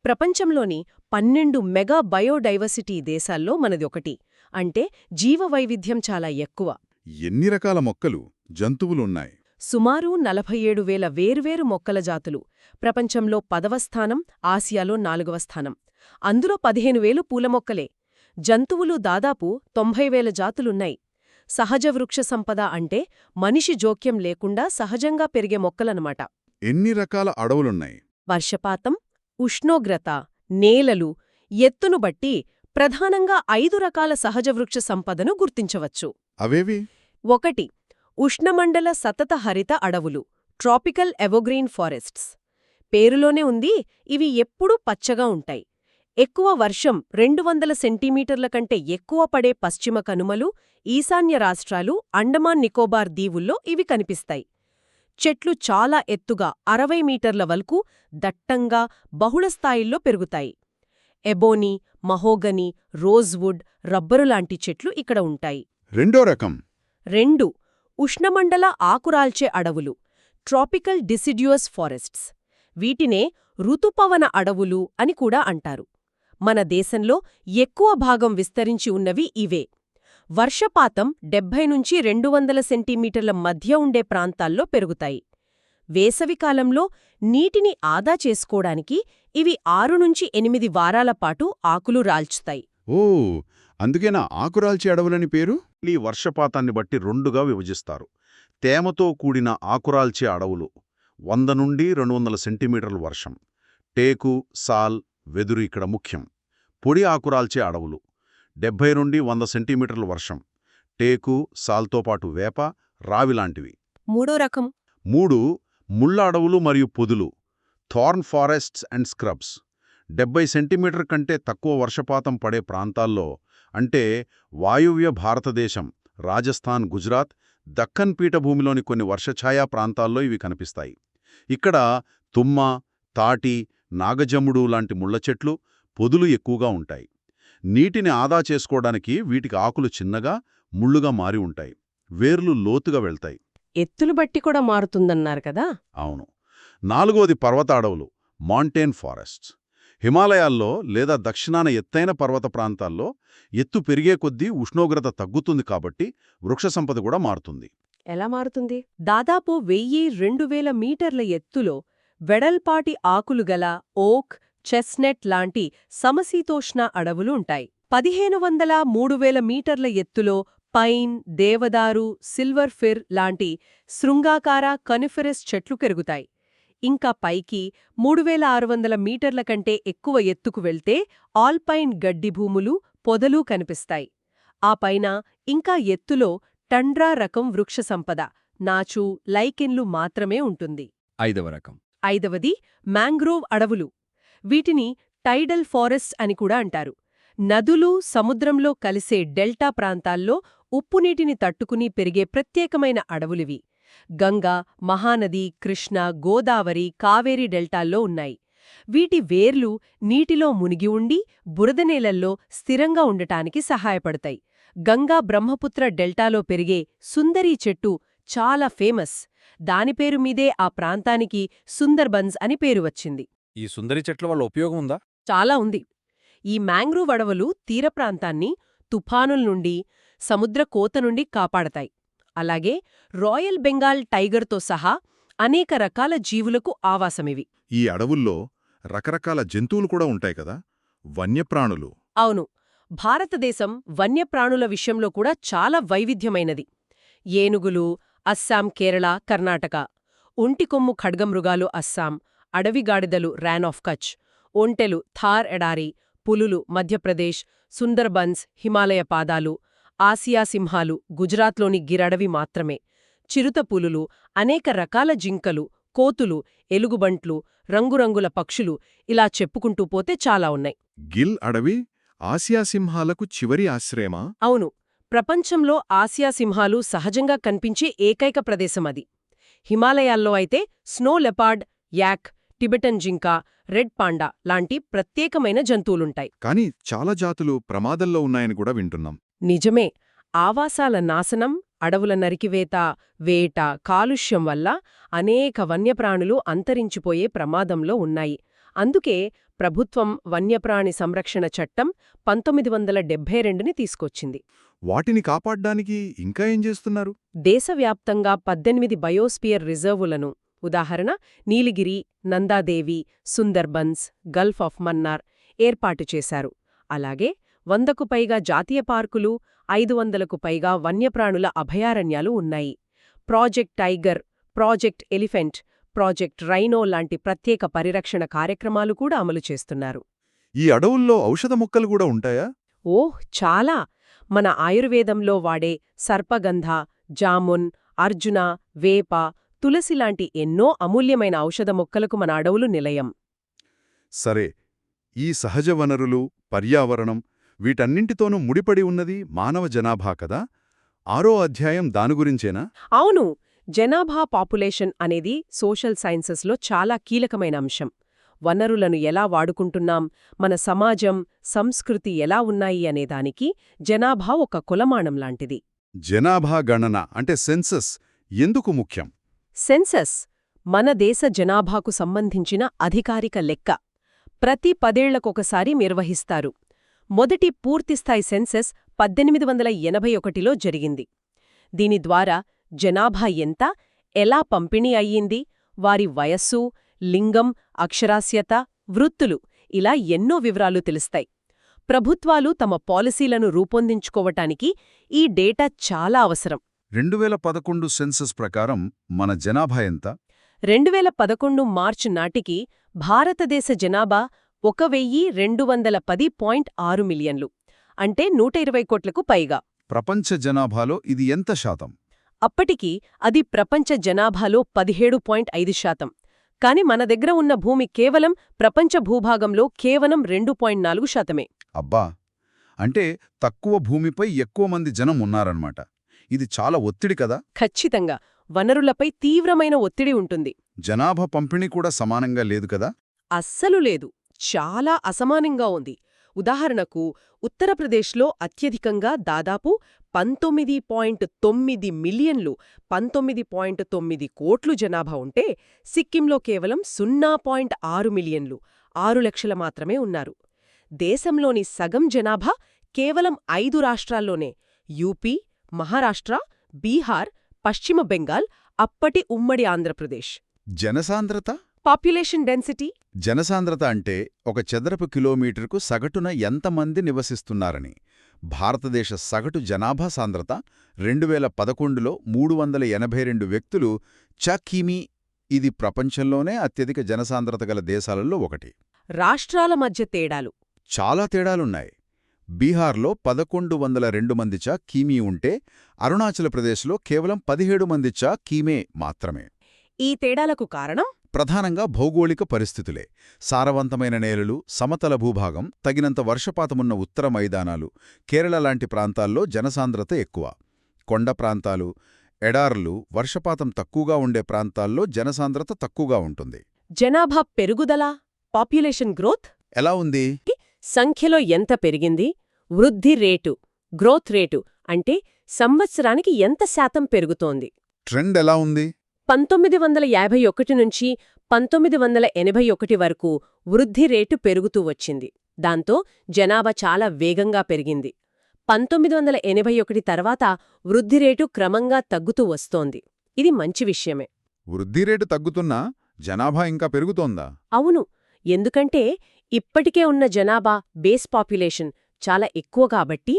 ప్రపంచంలోని 12 మెగా బయోడైవర్సిటీ దేశాల్లో మనది ఒకటి. అంటే జీవవైవిధ్యం చాలా ఎక్కువ. ఎన్ని రకాల మొక్కలు, జంతువులున్నాయి? సుమారు 47,000 వేర్వేరు మొక్కల జాతులు. ప్రపంచంలో 10వ స్థానం, ఆసియాలో 4వ స్థానం. అందులో 15,000 పూల మొక్కలే. జంతువులు దాదాపు 90,000 జాతులున్నాయి. సహజ వృక్ష సంపద అంటే మనిషి జోక్యం లేకుండా సహజంగా పెరిగే మొక్కలన్నమాట. ఎన్ని రకాల అడవులున్నాయి? వర్షపాతం, ఉష్ణోగ్రత, నేలలు, ఎత్తును బట్టి ప్రధానంగా 5 రకాల సహజ వృక్ష సంపదను గుర్తించవచ్చు. అవేవి? 1. ఉష్ణమండల సతత హరిత అడవులు, ట్రాపికల్ ఎవోగ్రీన్ ఫారెస్ట్స్. పేరులోనే ఉంది, ఇవి ఎప్పుడూ పచ్చగా ఉంటాయి. ఎక్కువ వర్షం 200 సెంటీమీటర్ల కంటే ఎక్కువ పడే పశ్చిమ కనుమలు, ఈశాన్య రాష్ట్రాలు, అండమాన్ నికోబార్ దీవుల్లో ఇవి కనిపిస్తాయి. చెట్లు చాలా ఎత్తుగా 60 మీటర్ల వరకు దట్టంగా బహుళస్థాయిల్లో పెరుగుతాయి. ఎబోనీ, మహోగనీ, రోజ్వుడ్, రబ్బరులాంటి చెట్లు ఇక్కడ ఉంటాయి. రెండో రకం 2. ఉష్ణమండల ఆకురాల్చే అడవులు, ట్రాపికల్ డిసిడ్యుయస్ ఫారెస్ట్స్. వీటినే ఋతుపవన అడవులు అని కూడా అంటారు. మన దేశంలో ఎక్కువ భాగం విస్తరించి ఉన్నవి ఇవే. వర్షపాతం 70 నుంచి 200 సెంటీమీటర్ల మధ్య ఉండే ప్రాంతాల్లో పెరుగుతాయి. వేసవికాలంలో నీటిని ఆదా చేసుకోవడానికి ఇవి 6 నుంచి 8 వారాల పాటు ఆకులు రాల్చుతాయి. ఓ, అందుకేనా ఆకురాల్చే అడవులని పేరు? ఈ వర్షపాతాన్ని బట్టి 2గా విభజిస్తారు. తేమతో కూడిన ఆకురాల్చే అడవులు 100 నుండి 200 సెంటీమీటర్ల వర్షం. టేకు, సాల్, వెదురు ఇక్కడ ముఖ్యం. పొడి ఆకురాల్చే అడవులు 70 నుండి 100 సెంటీమీటర్ల వర్షం. టేకు, సాల్తో పాటు వేప, రావిలాంటివి. 3వ రకం 3. ముళ్ళ అడవులు మరియు పొదులు, thorn forests and scrubs. 70 centimetre కంటే తక్కువ వర్షపాతం పడే ప్రాంతాల్లో, అంటే వాయువ్య భారతదేశం, రాజస్థాన్, గుజరాత్, దక్కన్ పీఠభూమిలోని కొన్ని వర్షఛాయా ప్రాంతాల్లో ఇవి కనిపిస్తాయి. ఇక్కడ తుమ్మ, తాటి, నాగజమ్ముడు లాంటి ముళ్ళచెట్లు, పొదులు ఎక్కువగా ఉంటాయి. నీటిని ఆదా చేసుకోవడానికి వీటికి ఆకులు చిన్నగా, ముళ్ళుగా మారి ఉంటాయి. వేర్లు లోతుగా వెళ్తాయి. ఎత్తులు బట్టి కూడా మారుతుందన్నారు కదా. అవును. 4వది పర్వత అడవులు, మాంటేన్ ఫారెస్ట్స్. హిమాలయాల్లో లేదా దక్షిణాన ఎత్తైన పర్వత ప్రాంతాల్లో ఎత్తు పెరిగే కొద్దీ ఉష్ణోగ్రత తగ్గుతుంది కాబట్టి వృక్ష సంపద కూడా మారుతుంది. ఎలా మారుతుంది? దాదాపు 1000–2000 మీటర్ల ఎత్తులో వెడల్పాటి ఆకులు గల ఓక్, చెస్నట్ లాంటి సమశీతోష్ణ అడవులు ఉంటాయి. 1500–3000 మీటర్ల ఎత్తులో పైన్, దేవదారు, సిల్వర్ ఫిర్ లాంటి శృంగాకార కనిఫెరస్ చెట్లు పెరుగుతాయి. ఇంకా పైకి 3600 మీటర్ల కంటే ఎక్కువ ఎత్తుకు వెళ్తే ఆల్పైన్ గడ్డి భూములు, పొదలు కనిపిస్తాయి. ఆ పైన ఇంకా ఎత్తులో టండ్రా రకం వృక్ష సంపద, నాచు, లైకెన్లు మాత్రమే ఉంటుంది. 5వ రకం. 5వది మ్యాంగ్రోవ్ అడవులు. వీటిని టైడల్ ఫారెస్ట్ అని కూడా అంటారు. నదులు, సముద్రంలో కలిసే డెల్టా ప్రాంతాల్లో ఉప్పునీటిని తట్టుకుని పెరిగే ప్రత్యేకమైన అడవులివి. గంగా, మహానది, కృష్ణ, గోదావరి, కావేరీ డెల్టాల్లో ఉన్నాయి. వీటి వేర్లు నీటిలో మునిగి ఉండి బురదనేలల్లో స్థిరంగా ఉండటానికి సహాయపడతాయి. గంగా బ్రహ్మపుత్ర డెల్టాలో పెరిగే సుందరీ చెట్టు చాలా ఫేమస్. దాని పేరు మీదే ఆ ప్రాంతానికి సుందర్బన్స్ అని పేరు వచ్చింది. ఈ సుందరి చెట్ల వల్ల ఉపయోగం ఉందా? చాలా ఉంది. ఈ మ్యాంగ్రూవ్ అడవులు తీర ప్రాంతాన్ని తుఫానుల నుండి, సముద్ర కోత నుండి కాపాడతాయి. అలాగే రాయల్ బెంగాల్ టైగర్తో సహా అనేక రకాల జీవులకు ఆవాసమివి. ఈ అడవుల్లో రకరకాల జంతువులు కూడా ఉంటాయి కదా, వన్యప్రాణులు. అవును, భారతదేశం వన్యప్రాణుల విషయంలో కూడా చాలా వైవిధ్యమైనది. ఏనుగులు అస్సాం, కేరళ, కర్ణాటక. ఒంటికొమ్ము ఖడ్గమృగాలు అస్సాం, అడవిగాడిదలు ర్యాన్ ఆఫ్ కచ్, ఒంటెలు థార్ ఎడారి, పులులు మధ్యప్రదేశ్, సుందర్బన్స్ హిమాలయ పాదాలు, ఆసియా సింహాలు గుజరాత్లోని గిర్ అడవి మాత్రమే, చిరుత పులులు, అనేక రకాల జింకలు, కోతులు, ఎలుగుబంట్లు, రంగురంగుల పక్షులు, ఇలా చెప్పుకుంటూ పోతే చాలా ఉన్నాయి. గిల్ అడవి ఆసియా సింహాలకు చివరి ఆశ్రయమా? అవును, ప్రపంచంలో ఆసియా సింహాలు సహజంగా కనిపించే ఏకైక ప్రదేశం అది. హిమాలయాల్లో అయితే స్నో లెపార్డ్, యాక్, టిబెటన్ జింక, రెడ్ పాండా లాంటి ప్రత్యేకమైన జంతువులుంటాయి. కానీ చాలా జాతులు ప్రమాదంలో ఉన్నాయని కూడా వింటున్నాం. నిజమే. ఆవాసాల నాశనం, అడవుల నరికివేత, వేట, కాలుష్యం వల్ల అనేక వన్యప్రాణులు అంతరించిపోయే ప్రమాదంలో ఉన్నాయి. అందుకే ప్రభుత్వం వన్యప్రాణి సంరక్షణ చట్టం 1972ని తీసుకొచ్చింది. వాటిని కాపాడ్డానికి ఇంకా ఏం చేస్తున్నారు? దేశవ్యాప్తంగా 18 బయోస్పియర్ రిజర్వులను, ఉదాహరణ నీలగిరి, నందాదేవి, సుందర్బన్స్, గల్ఫ్ ఆఫ్ మన్నార్ ఏర్పాటు చేశారు. అలాగే 100కు పైగా జాతీయ పార్కులు, 500కు పైగా వన్యప్రాణుల అభయారణ్యాలు ఉన్నాయి. Project tiger, project elephant, project rhino లాంటి ప్రత్యేక పరిరక్షణ కార్యక్రమాలు కూడా అమలు చేస్తున్నారు. ఈ అడవుల్లో ఔషధ మొక్కలు కూడా ఉంటాయా? ఓహ్, చాలా. మన ఆయుర్వేదంలో వాడే సర్పగంధ, జామున్, అర్జున, వేప, తులసి లాంటి ఎన్నో అమూల్యమైన ఔషధ మొక్కలకు మన అడవులు నిలయం. సరే, ఈ సహజ వనరులు, పర్యావరణం వీటన్నింటితోనూ ముడిపడి ఉన్నది మానవ జనాభా కదా? 6వ అధ్యాయం దాని గురించేనా? అవును, జనాభా పాపులేషన్ అనేది సోషల్ సైన్సెస్లో చాలా కీలకమైన అంశం. వనరులను ఎలా వాడుకుంటున్నాం, మన సమాజం, సంస్కృతి ఎలా ఉన్నాయి అనేదానికి జనాభా ఒక కొలమానం లాంటిది. జనాభా గణన అంటే సెన్సస్ ఎందుకు ముఖ్యం? సెన్సస్ మన దేశ జనాభాకు సంబంధించిన అధికారిక లెక్క. ప్రతి 10 ఏళ్లకొకసారి నిర్వహిస్తారు. మొదటి పూర్తిస్థాయి సెన్సస్ 1881లో జరిగింది. దీని ద్వారా జనాభా ఎంత, ఎలా పంపిణీ అయ్యింది, వారి వయస్సు, లింగం, అక్షరాస్యత, వృత్తులు ఇలా ఎన్నో వివరాలు తెలుస్తాయి. ప్రభుత్వాలు తమ పాలసీలను రూపొందించుకోవటానికి ఈ డేటా చాలా అవసరం. 2011 సెన్సస్ ప్రకారం మన జనాభా ఎంత? 2011 మార్చి నాటికి భారతదేశ జనాభా 1210.6 మిలియన్లు, అంటే 120 కోట్లకు పైగా. ప్రపంచ జనాభాలో ఇది ఎంత శాతం? అప్పటికి అది ప్రపంచ జనాభాలో 17.5%. కాని మన దగ్గర ఉన్న భూమి కేవలం ప్రపంచ భూభాగంలో కేవలం 2.4%. అబ్బా, అంటే తక్కువ భూమిపై ఎక్కువ మంది జనం ఉన్నారన్నమాట. ఇది చాలా ఒత్తిడి కదా? ఖచ్చితంగా వనరులపై తీవ్రమైన ఒత్తిడి ఉంటుంది. జనాభా పంపిణీ కూడా సమానంగా లేదు కదా? అస్సలు లేదు. చాలా అసమానంగా ఉంది. ఉదాహరణకు ఉత్తరప్రదేశ్లో అత్యధికంగా దాదాపు 19.9 మిలియన్లు 19.9 కోట్లు జనాభా ఉంటే సిక్కింలో కేవలం 0.6 మిలియన్లు 6 లక్షల మాత్రమే ఉన్నారు. దేశంలోని సగం జనాభా కేవలం 5 రాష్ట్రాల్లోనే యూపీ, మహారాష్ట్ర, బీహార్, పశ్చిమ బెంగాల్, అప్పటి ఉమ్మడి ఆంధ్రప్రదేశ్. జనసాంద్రత? Population density? జనసాంద్రత అంటే ఒక చదరపు కిలోమీటర్కు సగటున ఎంతమంది నివసిస్తున్నారని. భారతదేశ సగటు జనాభా సాంద్రత 2011లో 382 వ్యక్తులు చ.కి.మీ. ఇది ప్రపంచంలోనే అత్యధిక జనసాంద్రత గల దేశాలలో ఒకటి. రాష్ట్రాల మధ్య తేడాలు చాలా తేడాలున్నాయి. బీహార్లో 1102 మంది చ.కి.మీ. ఉంటే అరుణాచల్ ప్రదేశ్లో కేవలం 17 మంది చ.కి.మే. మాత్రమే. ఈ తేడాలకు కారణం ప్రధానంగా భౌగోళిక పరిస్థితులే. సారవంతమైన నేలలు, సమతల భూభాగం, తగినంత వర్షపాతమున్న ఉత్తర మైదానాలు. కేరళ లాంటి ప్రాంతాల్లో జనసాంద్రత ఎక్కువ. కొండ ప్రాంతాలు, ఎడారులు, వర్షపాతం తక్కువగా ఉండే ప్రాంతాల్లో జనసాంద్రత తక్కువగా ఉంటుంది. జనాభా పెరుగుదల, పాపులేషన్ గ్రోత్ ఎలా ఉంది? సంఖ్యలో ఎంత పెరిగింది? వృద్ధి రేటు, గ్రోత్ రేటు అంటే సంవత్సరానికి ఎంత శాతం పెరుగుతోంది? ట్రెండ్ ఎలా ఉంది? 1951 నుంచి 1981 వరకు వృద్ధి రేటు పెరుగుతూ వచ్చింది. దాంతో జనాభా చాలా వేగంగా పెరిగింది. 1981 తర్వాత వృద్ధి రేటు క్రమంగా తగ్గుతూ వస్తోంది. ఇది మంచి విషయమే. వృద్ధి రేటు తగ్గుతున్నా జనాభా ఇంకా పెరుగుతోందా? అవును. ఎందుకంటే ఇప్పటికే ఉన్న జనాభా బేస్ పాపులేషన్ చాలా ఎక్కువ కాబట్టి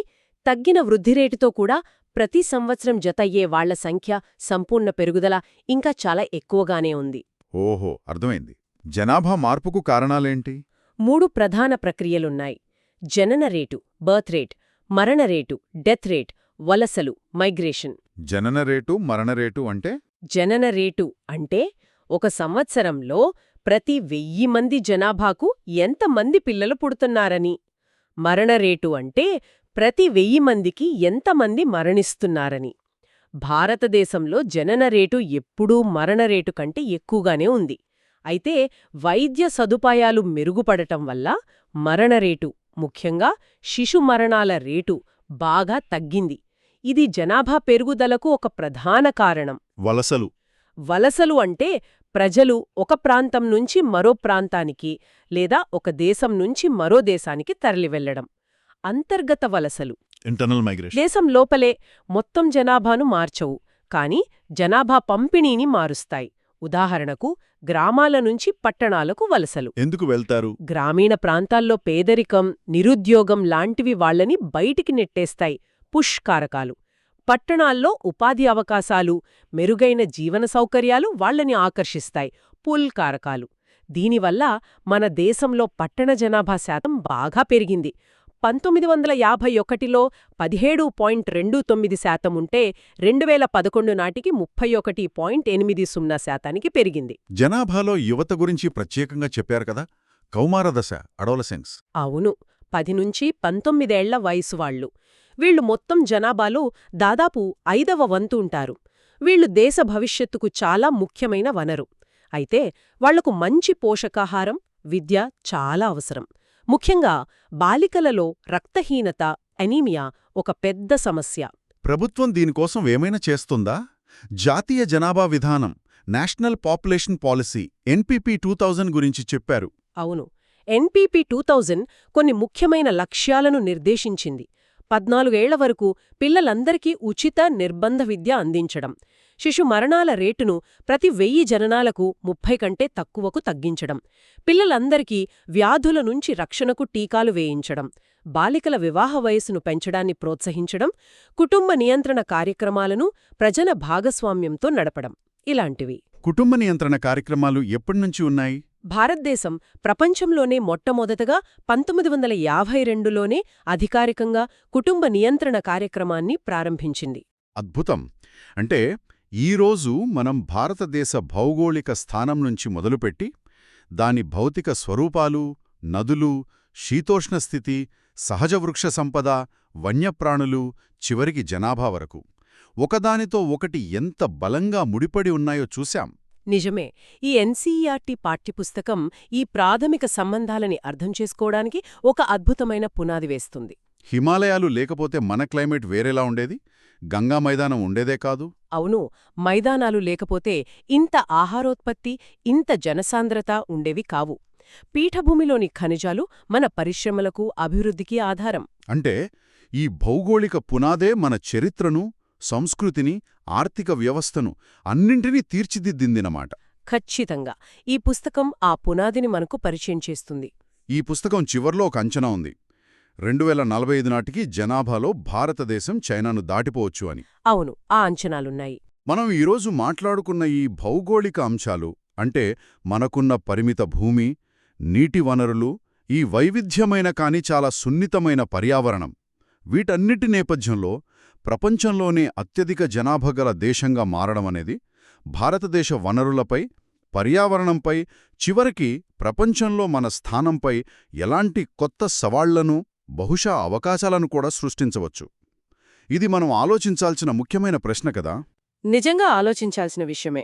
తగ్గిన వృద్ధి రేటుతో కూడా ప్రతి సంవత్సరం జతయ్యే వాళ్ల సంఖ్య, సంపూర్ణ పెరుగుదల ఇంకా చాలా ఎక్కువగానే ఉంది. ఓహో, అర్థమైంది. జనాభా మార్పుకు కారణాలేంటి? 3 ప్రధాన ప్రక్రియలున్నాయి. జనన రేటు, బర్త్ రేట్, మరణ రేటు, డెత్ రేట్, వలసలు, మైగ్రేషన్. జనన రేటు, మరణ రేటు అంటే? జనన రేటు అంటే ఒక సంవత్సరంలో ప్రతి 1000 మంది జనాభాకు ఎంతమంది పిల్లలు పుడుతున్నారని. మరణ రేటు అంటే ప్రతి 1000 మందికి ఎంతమంది మరణిస్తున్నారని. భారతదేశంలో జనన రేటు ఎప్పుడూ మరణ రేటు కంటే ఎక్కువగానే ఉంది. అయితే వైద్య సదుపాయాలు మెరుగుపడటం వల్ల మరణ రేటు, ముఖ్యంగా శిశు మరణాల రేటు బాగా తగ్గింది. ఇది జనాభా పెరుగుదలకు ఒక ప్రధాన కారణం. వలసలు? వలసలు అంటే ప్రజలు ఒక ప్రాంతం నుంచి మరో ప్రాంతానికి లేదా ఒక దేశం నుంచి మరో దేశానికి తరలివెళ్లడం. అంతర్గత వలసలు ఇంటర్నల్ మైగ్రేషన్. దేశం లోపలే మొత్తం జనాభాను మార్చవు, కానీ జనాభా పంపిణీని మారుస్తాయి. ఉదాహరణకు గ్రామాల నుంచి పట్టణాలకు వలసలు. ఎందుకు వెళ్తారు? గ్రామీణ ప్రాంతాల్లో పేదరికం, నిరుద్యోగం లాంటివి వాళ్లని బయటికి నెట్టేస్తాయి, పుష్ కారకాలు. పట్టణాల్లో ఉపాధి అవకాశాలు, మెరుగైన జీవన సౌకర్యాలు వాళ్లని ఆకర్షిస్తాయి, పుల్ కారకాలు. దీనివల్ల మన దేశంలో పట్టణ జనాభా శాతం బాగా పెరిగింది. 1951లో 17.29% ఉంటే 2011 నాటికి 31.80% పెరిగింది. జనాభాలో యువత గురించి ప్రత్యేకంగా చెప్పారు కదా, కౌమారదశ, అడోలసెన్స్. అవును, 10 నుంచి 19 ఏళ్ల వయసు వాళ్లు. వీళ్లు మొత్తం జనాభాలో దాదాపు 5వ వంతు ఉంటారు. వీళ్లు దేశ భవిష్యత్తుకు చాలా ముఖ్యమైన వనరు. అయితే వాళ్లకు మంచి పోషకాహారం, విద్య చాలా అవసరం. ముఖ్యంగా బాలికలలో రక్తహీనత, అనీమియా ఒక పెద్ద సమస్య. ప్రభుత్వం దీనికోసం ఏమైనా చేస్తుందా? జాతీయ జనాభా విధానం, నేషనల్ పాపులేషన్ పాలసీ, ఎన్పీపీ 2000 గురించి చెప్పారు. అవును, ఎన్పీపీ 2000 కొన్ని ముఖ్యమైన లక్ష్యాలను నిర్దేశించింది. 14 ఏళ్ల వరకు పిల్లలందరికీ ఉచిత నిర్బంధ విద్య అందించడం, శిశు మరణాల రేటును ప్రతి 1000 జననాలకు 30 కంటే తక్కువకు తగ్గించడం, పిల్లలందరికీ వ్యాధుల నుంచి రక్షణకు టీకాలు వేయించడం, బాలికల వివాహ వయసును పెంచడాన్ని ప్రోత్సహించడం, కుటుంబ నియంత్రణ కార్యక్రమాలను ప్రజల భాగస్వామ్యంతో నడపడం ఇలాంటివి. కుటుంబ నియంత్రణ కార్యక్రమాలు ఎప్పటినుంచి ఉన్నాయి? భారతదేశం ప్రపంచంలోనే మొట్టమొదటగా 1952లోనే అధికారికంగా కుటుంబ నియంత్రణ కార్యక్రమాన్ని ప్రారంభించింది. అద్భుతం. అంటే ఈరోజు మనం భారతదేశ భౌగోళిక స్థానం నుంచి మొదలుపెట్టి దాని భౌతిక స్వరూపాలు, నదులు, శీతోష్ణ స్థితి, సహజ వృక్ష సంపద, వన్యప్రాణులు, చివరికి జనాభా వరకు ఒకదానితో ఒకటి ఎంత బలంగా ముడిపడి ఉన్నాయో చూశాం. నిజమే. ఈ ఎన్సీఈఆర్టీ పాఠ్యపుస్తకం ఈ ప్రాథమిక సంబంధాలని అర్థం చేసుకోవడానికి ఒక అద్భుతమైన పునాది వేస్తుంది. హిమాలయాలు లేకపోతే మన క్లైమేట్ వేరేలా ఉండేది, గంగా మైదానం ఉండేదే కాదు. అవును, మైదానాలు లేకపోతే ఇంత ఆహారోత్పత్తి, ఇంత జనసాంద్రత ఉండేవి కావు. పీఠభూమిలోని ఖనిజాలు మన పరిశ్రమలకు, అభివృద్ధికి ఆధారం. అంటే ఈ భౌగోళిక పునాదే మన చరిత్రను, సంస్కృతిని, ఆర్థిక వ్యవస్థను అన్నింటినీ తీర్చిదిద్దిందినమాట. ఖచ్చితంగా. ఈ పుస్తకం ఆ పునాదిని మనకు పరిచయం చేస్తుంది. ఈ పుస్తకం చివర్లో ఒక అంచనా ఉంది. 2045 నాటికి జనాభాలో భారతదేశం చైనాను దాటిపోవచ్చు అని. అవును, ఆ అంచనాలున్నాయి. మనం ఈరోజు మాట్లాడుకున్న ఈ భౌగోళిక అంశాలు, అంటే మనకున్న పరిమిత భూమి, నీటి వనరులు, ఈ వైవిధ్యమైన కాని చాలా సున్నితమైన పర్యావరణం, వీటన్నిటి నేపథ్యంలో ప్రపంచంలోనే అత్యధిక జనాభా గల దేశంగా మారడమనేది భారతదేశ వనరులపై, పర్యావరణంపై, చివరికి ప్రపంచంలో మన స్థానంపై ఎలాంటి కొత్త సవాళ్లను, బహుశా అవకాశాలను కూడా సృష్టించవచ్చు. ఇది మనం ఆలోచించాల్సిన ముఖ్యమైన ప్రశ్న కదా. నిజంగా ఆలోచించాల్సిన విషయమే.